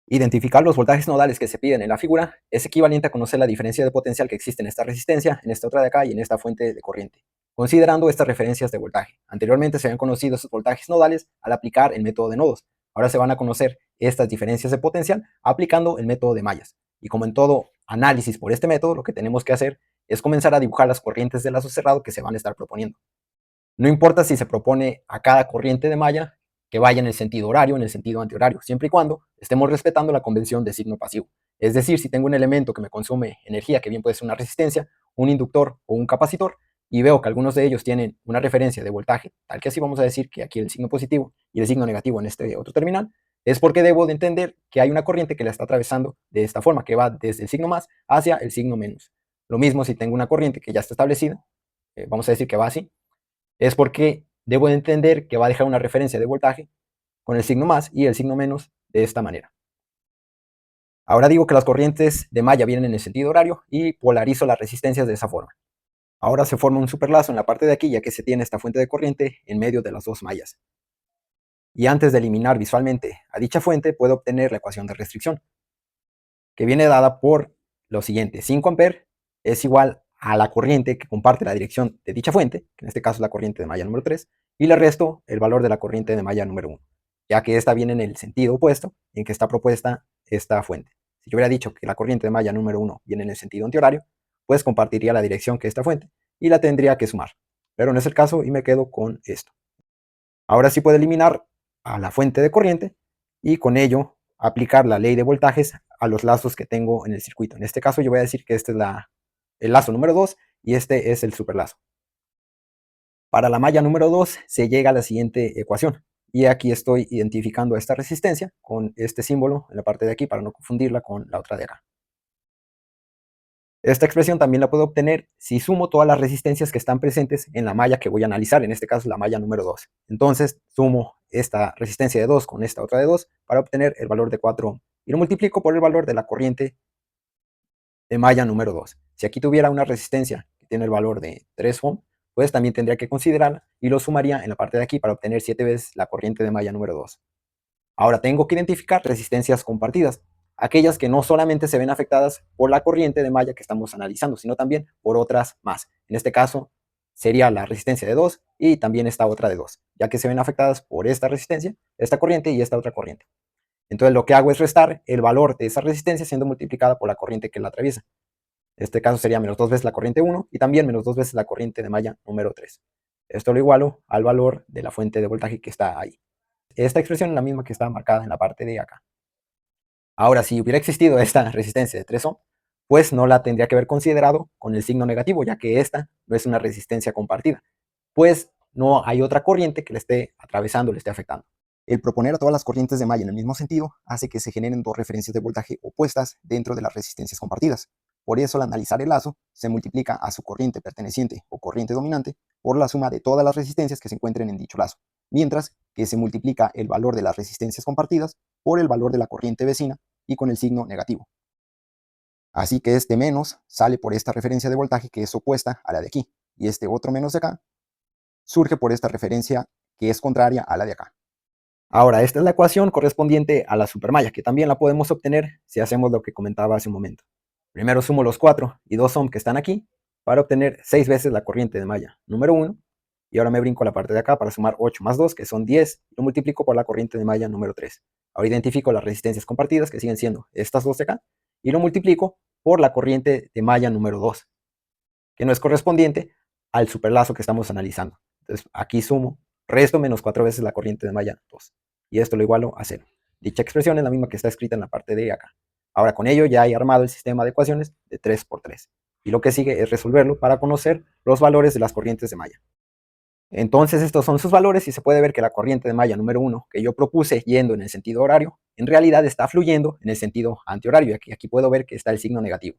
Identificar los voltajes nodales que se piden en la figura es equivalente a conocer la diferencia de potencial que existe en esta resistencia, en esta otra de acá y en esta fuente de corriente, considerando estas referencias de voltaje. Anteriormente se habían conocido esos voltajes nodales al aplicar el método de nodos. Ahora se van a conocer estas diferencias de potencial aplicando el método de mallas. Y como en todo análisis por este método, lo que tenemos que hacer es comenzar a dibujar las corrientes de lazo cerrado que se van a estar proponiendo. No importa si se propone a cada corriente de malla que vaya en el sentido horario o en el sentido antihorario, siempre y cuando estemos respetando la convención de signo pasivo. Es decir, si tengo un elemento que me consume energía, que bien puede ser una resistencia, un inductor o un capacitor, y veo que algunos de ellos tienen una referencia de voltaje, tal que así vamos a decir que aquí el signo positivo y el signo negativo en este otro terminal, es porque debo de entender que hay una corriente que la está atravesando de esta forma, que va desde el signo más hacia el signo menos. Lo mismo si tengo una corriente que ya está establecida, vamos a decir que va así, es porque debo entender que va a dejar una referencia de voltaje con el signo más y el signo menos de esta manera. Ahora digo que las corrientes de malla vienen en el sentido horario y polarizo las resistencias de esa forma. Ahora se forma un superlazo en la parte de aquí, ya que se tiene esta fuente de corriente en medio de las dos mallas. Y antes de eliminar visualmente a dicha fuente, puedo obtener la ecuación de restricción, que viene dada por lo siguiente: 5 amperes es igual a la corriente que comparte la dirección de dicha fuente, que en este caso es la corriente de malla número 3, y le resto el valor de la corriente de malla número 1, ya que esta viene en el sentido opuesto en que está propuesta esta fuente. Si yo hubiera dicho que la corriente de malla número 1 viene en el sentido antihorario, pues compartiría la dirección que esta fuente y la tendría que sumar. Pero no es el caso y me quedo con esto. Ahora sí puedo eliminar a la fuente de corriente y con ello aplicar la ley de voltajes a los lazos que tengo en el circuito. En este caso yo voy a decir que este es el lazo número 2 y este es el superlazo. Para la malla número 2 se llega a la siguiente ecuación. Y aquí estoy identificando esta resistencia con este símbolo en la parte de aquí para no confundirla con la otra de acá. Esta expresión también la puedo obtener si sumo todas las resistencias que están presentes en la malla que voy a analizar, en este caso la malla número 2. Entonces sumo esta resistencia de 2 con esta otra de 2 para obtener el valor de 4 ohm y lo multiplico por el valor de la corriente de malla número 2. Si aquí tuviera una resistencia que tiene el valor de 3 ohm, pues también tendría que considerarla y lo sumaría en la parte de aquí para obtener 7 veces la corriente de malla número 2. Ahora tengo que identificar resistencias compartidas, aquellas que no solamente se ven afectadas por la corriente de malla que estamos analizando, sino también por otras más. En este caso sería la resistencia de 2 y también esta otra de 2, ya que se ven afectadas por esta resistencia, esta corriente y esta otra corriente. Entonces lo que hago es restar el valor de esa resistencia siendo multiplicada por la corriente que la atraviesa. En este caso sería menos 2 veces la corriente 1 y también menos 2 veces la corriente de malla número 3. Esto lo igualo al valor de la fuente de voltaje que está ahí. Esta expresión es la misma que está marcada en la parte de acá. Ahora, si hubiera existido esta resistencia de 3 ohm, pues no la tendría que haber considerado con el signo negativo, ya que esta no es una resistencia compartida, pues no hay otra corriente que le esté atravesando, le esté afectando. El proponer a todas las corrientes de malla en el mismo sentido hace que se generen dos referencias de voltaje opuestas dentro de las resistencias compartidas. Por eso, al analizar el lazo, se multiplica a su corriente perteneciente o corriente dominante por la suma de todas las resistencias que se encuentren en dicho lazo, mientras que se multiplica el valor de las resistencias compartidas por el valor de la corriente vecina y con el signo negativo. Así que este menos sale por esta referencia de voltaje que es opuesta a la de aquí, y este otro menos de acá surge por esta referencia que es contraria a la de acá. Ahora, esta es la ecuación correspondiente a la supermalla, que también la podemos obtener si hacemos lo que comentaba hace un momento. Primero sumo los 4 y 2 ohm que están aquí para obtener 6 veces la corriente de malla número 1. Y ahora me brinco a la parte de acá para sumar 8 más 2, que son 10, y lo multiplico por la corriente de malla número 3. Ahora identifico las resistencias compartidas, que siguen siendo estas dos de acá, y lo multiplico por la corriente de malla número 2, que no es correspondiente al superlazo que estamos analizando. Entonces aquí sumo, resto menos 4 veces la corriente de malla 2. Y esto lo igualo a 0. Dicha expresión es la misma que está escrita en la parte de acá. Ahora con ello ya he armado el sistema de ecuaciones de 3 por 3. Y lo que sigue es resolverlo para conocer los valores de las corrientes de malla. Entonces estos son sus valores y se puede ver que la corriente de malla número 1 que yo propuse yendo en el sentido horario, en realidad está fluyendo en el sentido antihorario. Aquí puedo ver que está el signo negativo.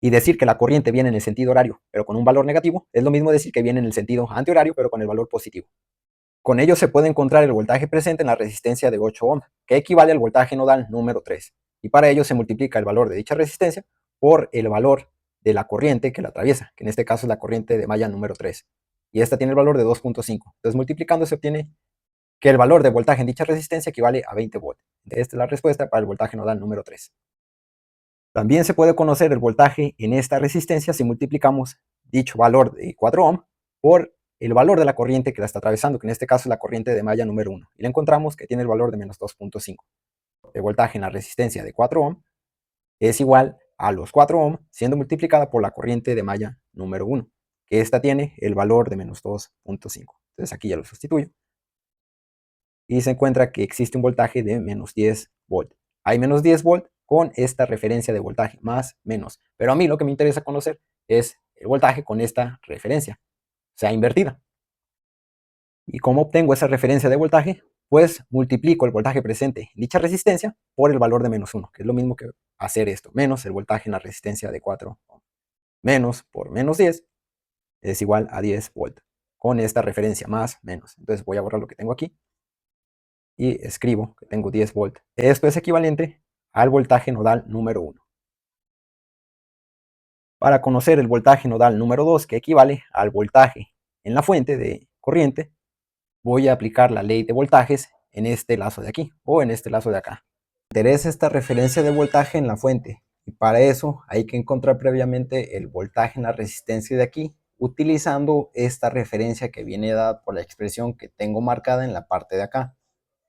Y decir que la corriente viene en el sentido horario, pero con un valor negativo, es lo mismo decir que viene en el sentido antihorario, pero con el valor positivo. Con ello se puede encontrar el voltaje presente en la resistencia de 8 ohm, que equivale al voltaje nodal número 3. Y para ello se multiplica el valor de dicha resistencia por el valor de la corriente que la atraviesa, que en este caso es la corriente de malla número 3. Y esta tiene el valor de 2.5. Entonces multiplicando se obtiene que el valor de voltaje en dicha resistencia equivale a 20 volts. Esta es la respuesta para el voltaje nodal número 3. También se puede conocer el voltaje en esta resistencia si multiplicamos dicho valor de 4 ohm por el valor de la corriente que la está atravesando, que en este caso es la corriente de malla número 1. Y le encontramos que tiene el valor de menos 2.5. El voltaje en la resistencia de 4 ohm es igual a los 4 ohm siendo multiplicada por la corriente de malla número 1, que esta tiene el valor de menos 2.5. Entonces aquí ya lo sustituyo. Y se encuentra que existe un voltaje de menos 10 volt. Hay menos 10 volt con esta referencia de voltaje, más, menos. Pero a mí lo que me interesa conocer es el voltaje con esta referencia, o sea, invertida. ¿Y cómo obtengo esa referencia de voltaje? Pues multiplico el voltaje presente en dicha resistencia por el valor de menos 1, que es lo mismo que hacer esto, menos el voltaje en la resistencia de 4 ohm. Menos por menos 10 es igual a 10 volt, con esta referencia, más, menos. Entonces voy a borrar lo que tengo aquí y escribo que tengo 10 volt. Esto es equivalente al voltaje nodal número 1. Para conocer el voltaje nodal número 2, que equivale al voltaje en la fuente de corriente, voy a aplicar la ley de voltajes en este lazo de aquí o en este lazo de acá. Me interesa esta referencia de voltaje en la fuente y para eso hay que encontrar previamente el voltaje en la resistencia de aquí utilizando esta referencia que viene dada por la expresión que tengo marcada en la parte de acá,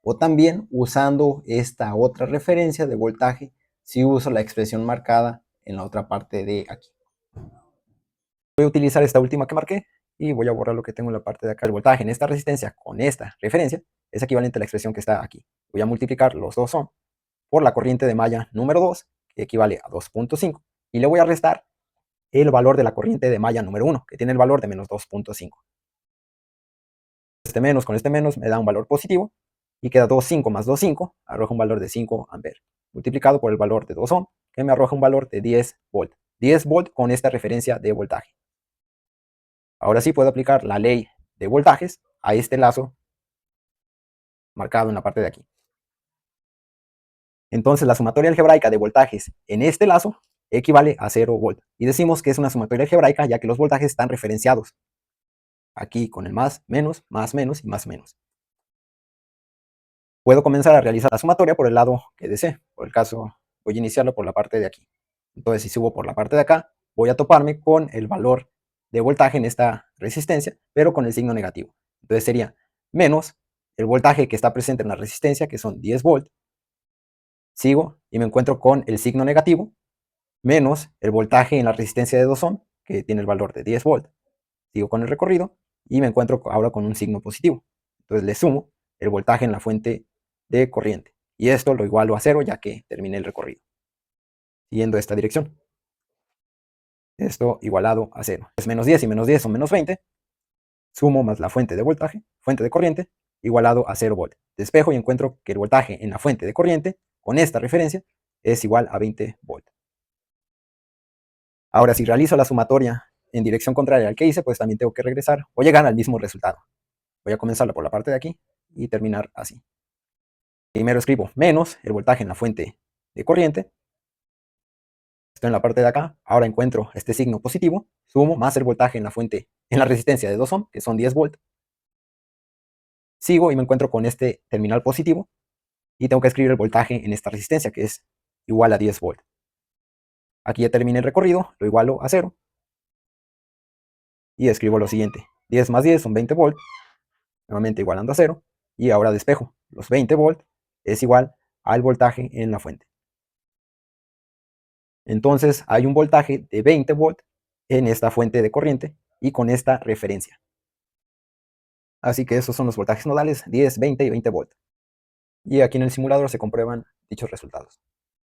o también usando esta otra referencia de voltaje si uso la expresión marcada en la otra parte de aquí. Voy a utilizar esta última que marqué y voy a borrar lo que tengo en la parte de acá. El voltaje en esta resistencia con esta referencia es equivalente a la expresión que está aquí. Voy a multiplicar los dos ohm por la corriente de malla número 2, que equivale a 2.5, y le voy a restar el valor de la corriente de malla número 1, que tiene el valor de menos 2.5. Este menos con este menos me da un valor positivo, y queda 2.5 más 2.5, arroja un valor de 5 amperes, multiplicado por el valor de 2 ohm, que me arroja un valor de 10 volt. 10 volt con esta referencia de voltaje. Ahora sí puedo aplicar la ley de voltajes a este lazo marcado en la parte de aquí. Entonces la sumatoria algebraica de voltajes en este lazo equivale a 0 volt. Y decimos que es una sumatoria algebraica ya que los voltajes están referenciados. Aquí con el más, menos y más menos. Puedo comenzar a realizar la sumatoria por el lado que desee. Por el caso, voy a iniciarlo por la parte de aquí. Entonces si subo por la parte de acá, voy a toparme con el valor de voltaje en esta resistencia, pero con el signo negativo. Entonces sería menos el voltaje que está presente en la resistencia, que son 10 volt. Sigo y me encuentro con el signo negativo, menos el voltaje en la resistencia de 2 ohm, que tiene el valor de 10 volt. Sigo con el recorrido y me encuentro ahora con un signo positivo. Entonces le sumo el voltaje en la fuente de corriente. Y esto lo igualo a 0 ya que terminé el recorrido. Siguiendo esta dirección. Esto igualado a 0. Es menos 10 y menos 10 son menos 20. Sumo más la fuente de voltaje, fuente de corriente, igualado a 0 volt. Despejo y encuentro que el voltaje en la fuente de corriente, con esta referencia, es igual a 20 volt. Ahora, si realizo la sumatoria en dirección contraria al que hice, pues también tengo que regresar o llegar al mismo resultado. Voy a comenzarla por la parte de aquí y terminar así. Primero escribo menos el voltaje en la fuente de corriente. Estoy en la parte de acá. Ahora encuentro este signo positivo. Sumo más el voltaje en la fuente, en la resistencia de 2 ohm, que son 10 volt. Sigo y me encuentro con este terminal positivo. Y tengo que escribir el voltaje en esta resistencia, que es igual a 10 volt. Aquí ya terminé el recorrido, lo igualo a 0. Y escribo lo siguiente. 10 más 10 son 20 volt. Nuevamente igualando a 0. Y ahora despejo. Los 20 volt es igual al voltaje en la fuente. Entonces hay un voltaje de 20 volt en esta fuente de corriente y con esta referencia. Así que esos son los voltajes nodales, 10, 20 y 20 volt. Y aquí en el simulador se comprueban dichos resultados.